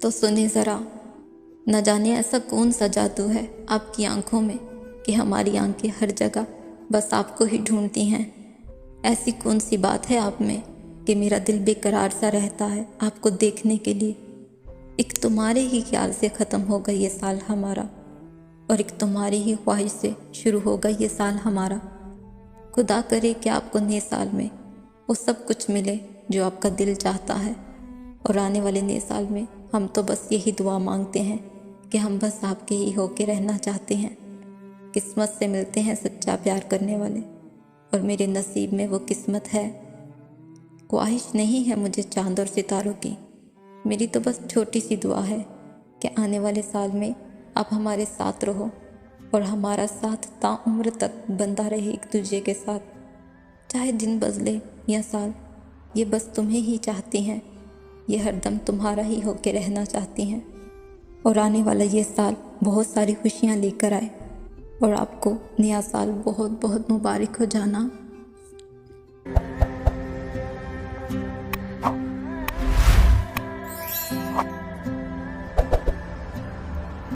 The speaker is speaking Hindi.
तो सुने ज़रा, न जाने ऐसा कौन सा जादू है आपकी आंखों में कि हमारी आंखें हर जगह बस आपको ही ढूंढती हैं। ऐसी कौन सी बात है आप में कि मेरा दिल बेकरार सा रहता है आपको देखने के लिए। एक तुम्हारे ही ख्याल से ख़त्म होगा ये साल हमारा, और एक तुम्हारी ही ख्वाहिश से शुरू होगा ये साल हमारा। खुदा करे कि आपको नए साल में वो सब कुछ मिले जो आपका दिल चाहता है, और आने वाले नए साल में हम तो बस यही दुआ मांगते हैं कि हम बस आपके ही होके रहना चाहते हैं। किस्मत से मिलते हैं सच्चा प्यार करने वाले, और मेरे नसीब में वो किस्मत है। ख्वाहिश नहीं है मुझे चांद और सितारों की, मेरी तो बस छोटी सी दुआ है कि आने वाले साल में आप हमारे साथ रहो और हमारा साथ ताउम्र तक बंधा रहे एक दूसरे के साथ। चाहे दिन बदले या साल, ये बस तुम्हें ही चाहती हैं, ये हरदम तुम्हारा ही होके रहना चाहती हैं। और आने वाला ये साल बहुत सारी खुशियाँ लेकर आए, और आपको नया साल बहुत बहुत मुबारक हो जाना।